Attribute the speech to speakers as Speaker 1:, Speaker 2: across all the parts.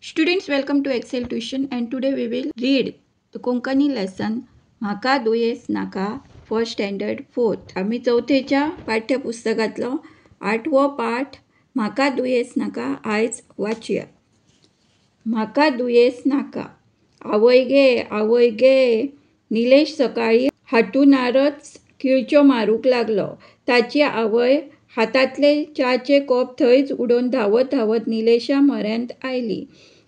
Speaker 1: Students, welcome to Excel Tuition, and today we will read the Konkani lesson म्हाका दुयेंस नाका for standard 4th. आम्ही चौथेच्या पाठ्यपुस्तकातलो 8वो पाठ म्हाका दुयेंस नाका आयज वाचूया. म्हाका दुयेंस नाका. आवय गे निलेश सकाळी हातूनारच खिळच्यो मारूक लागलो. ताची आवय हातातले च्याचे कप थंयच उडोवन धावत धावत निलेशा म्हऱ्यांत आयली.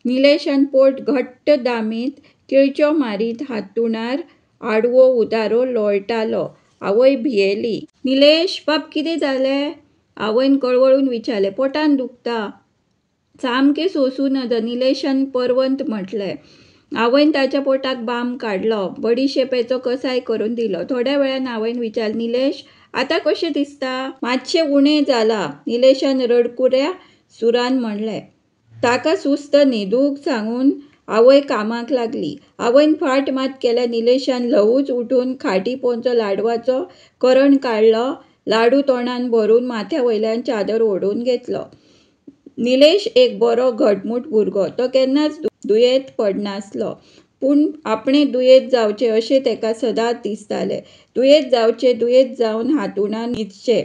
Speaker 1: निलेशान पोट घट्ट दामीत खिळच्यो मारीत हातूणार आडवो उदारो लोळटालो. आवय भियेली. निलेश, बाप कितें जालें? आवयन कळवळून विचारलें. पोटान दुखता. सामकें सोंसूं नज निलेशान परवंत म्हटलें. आवयन ताच्या पोटाक बाम काडलो. बडिशेपेचो कसाय करून दिलो. थोड्या वेळान आवयन विचारलें, निलेश, आतां कशें दिसता? मातशें उणें जाला. निलेशान रडकुऱ्या सुरान म्हणलें. ताका सुस्त न्हिदूंक सांगून आवय कामाक लागली. आवयन फाट मात केल्या निलेशान ल्हवूच उठून खाटी पोंचो लाडवाचो करण काडलो. लाडू तोंडान भरून माथ्या वयल्यान चादर ओडून घेतलो. निलेश एक बरो घटमूट भुरगो. तो केन्नाच दुयेंत पडनासलो. पूण आपणें दुयेंत जावचें अशें तेका सदांच दिसतालें. दुयेंत जावन हातूंत न्हिदचें.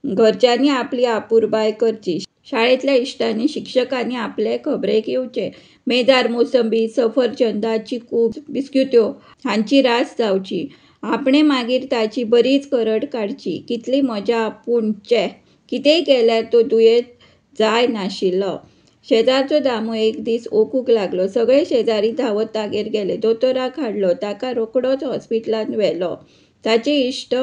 Speaker 1: घरच्यांनी आपली आपुरबाय करची. शाळेंतल्या इश्टांनी शिक्षकांनी आपले खबरेक येवचें. मेजार, मोसंबी, सफरचंदां, चिकू, बिस्कुत्यो हांची रास जावची. आपणें मागीर ताची बरीच करड काडची. कितली मजा. पूण कितेंय केल्यार तो दुयेंत जाय नाशिल्लो. शेजारचो दामू एक दीस ओकूंक लागलो. सगळे शेजारी धांवत तागेर गेले. दोतोराक हाडलो. ताका रोखडोच हॉस्पिटलांत व्हेलो. ताचे इश्ट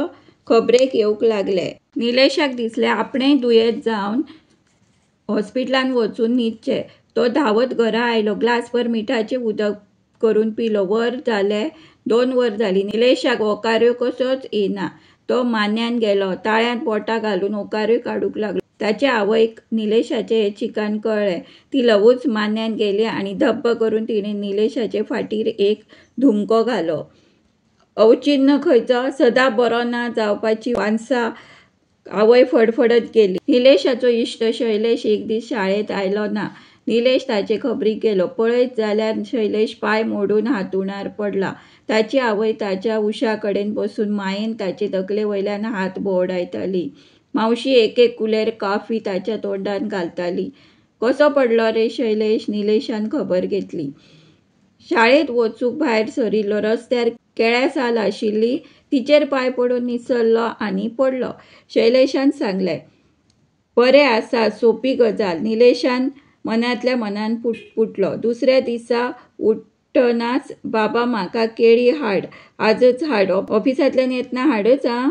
Speaker 1: खबरेक येवंक लागले. निलेशाक दिसलें आपणेंय दुयेंत जावन हॉस्पिटलांत वचून न्हिदचें. तो धांवत घरा आयलो. ग्लासभर मिठाचें उदक करून पिलो. वर जालें. 2 वर जालीं. निलेशाक ओंकाऱ्यो कसोच येना. तो मान्यान गेलो. ताळ्यांत बोटां घालून ओंकाऱ्यो काडूंक लागलो. ताचे आवयक निलेशाचें हें चिकान कळ्ळें. ती ल्हवूच मान्यान गेली आनी धप्प करून तिणें निलेशाचे फाटीर एक धुमको घालो. अवचिन्न खंयचो? सदां बरो ना जावपाची वांसा आवय फडफडत गेली. निलेशाचो इश्ट शैलेश एक दीस शाळेंत आयलो ना. निलेश ताचे खबरीक गेलो. पळयत जाल्यार शैलेश पांय मोडून हातूणार पडला. ताची आवय ताच्या उशा कडेन बसून मायेन ताचे तकले वयल्यान हात भोंवडायताली. मावशी एक कुलेर कॉफी ताच्या तोंडान घालताली. कसो पडलो रे शैलेश? निलेशान खबर घेतली. शाळेंत वचूंक भायर सरिल्लो. रस्त्यार केळ्या साल आशिल्ली. तिचेर पांय पडून निसरलो आनी पडलो. शैलेशान सांगलें. बरें आसा, सोपी गजाल. निलेशान मनांतल्या मनान पुटलो. दुसऱ्या दिसा उठ्ठनाच बाबा म्हाका केळी हाड, आजच हाड, ऑफिसांतल्यान येतना हाडच आं,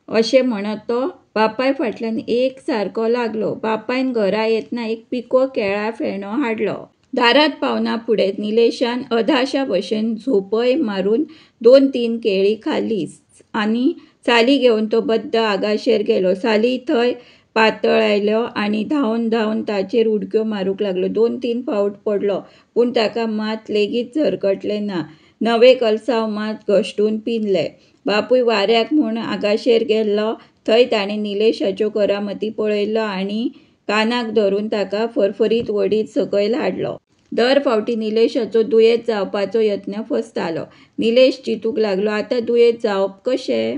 Speaker 1: अशें म्हणत तो बापाय फाटल्यान एक सारको लागलो. बापायन घरा येतना एक पिको केळा फेणो हाडलो. दारात पावना फुडें निलेशान अधाशा भशेन झोपय मारून 2-3 केळी खाल्ली आनी साली घेवन तो बद्द आगाशेर गेलो. साली थंय पातळायल्यो आनी धांवन धांवन ताचेर उडक्यो मारूंक लागलो. 2-3 फावट पडलो, पूण ताका मात लेगीत झरकटलें ना. नवे कलसांव मात घश्टून पिनले. बापूय वाऱ्याक म्हूण आगाशेर गेल्लो. थंय ताणें निलेशाच्यो करामती पळयल्यो आनी कानाक धरून ताका फरफरीत वडीत सकयल हाडलो. दर फावटी निलेशाचो दुयेंत जावपाचो यत्न फसतालो. निलेश चिंतूंक लागलो, आतां दुयेंत जावप कशें?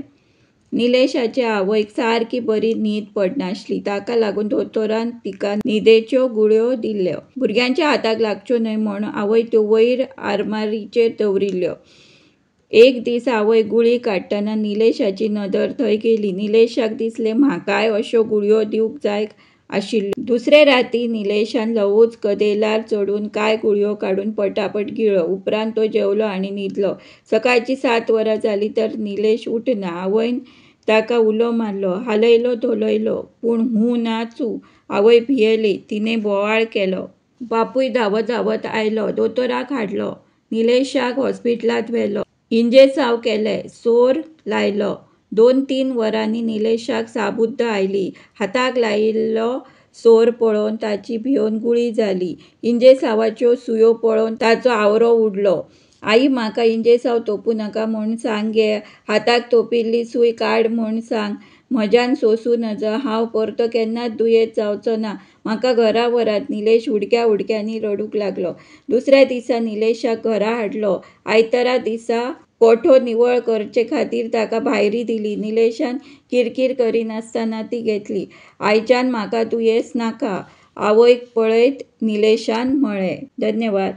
Speaker 1: निलेशाचे आवयक सारकी बरी न्हीद पडनासली. ताका लागून दोतोरान तिका न्हिदेच्यो गुळयो दिल्ल्यो. भुरग्यांच्या हाताक लागच्यो न्हय म्हूण आवय त्यो वयर आरमारीचेर दवरिल्ल्यो. एक दीस आवय गुळी काडटना निलेशाची नदर थंय गेली. निलेशाक दिसलें म्हाकाय अश्यो गुळयो दिवंक जाय आशिल्ल्यो. दुसरे राती निलेशान ल्हवूच कदेलार चडून कांय गुळयो काडून पटापट गिळ्ळ्यो. उपरांत तो जेवलो आनी न्हिदलो. सकाळची 7 वरां जालीं तर निलेश उठना. आवयन ताका उलो मारलो, हालयलो धोलयलो, पूण हूं ना चू. आवय भियेली. तिणें बोवाळ केलो. बापूय धांवत धांवत आयलो. दोतोराक हाडलो. निलेशाक हॉस्पिटलांत व्हेलो. इंजेसांव केले. सोर लायलो. 2-3 वरांनी निलेशाक साबुद्द आयली. हाताक लायिल्लो सोर पळोवन ताची भिवन गुळी जाली. इंजेसांवाच्यो सुयो पळोवन ताचो आवरो उडलो. आई, म्हाका इंजेसांव तोपूं नाका म्हूण सांग गे. हाताक तोपिल्ली सूय काड म्हूण सांग. म्हज्यान सोंसूं नज हांव परतो केन्नाच दुयेंत जावचो ना. म्हाका घरा व्हरात. निलेश उडक्या उडक्यांनी रडूंक लागलो. दुसऱ्या दिसा निलेशाक घरा हाडलो. आयतारा दिसा कोठो निवळ करचे खातीर ताका भायरी दिली. निलेशान किरकिर करिनासतना ती घेतली. आयच्यान म्हाका दुयेंस नाका, आवयक पळयत निलेशान म्हळें. धन्यवाद.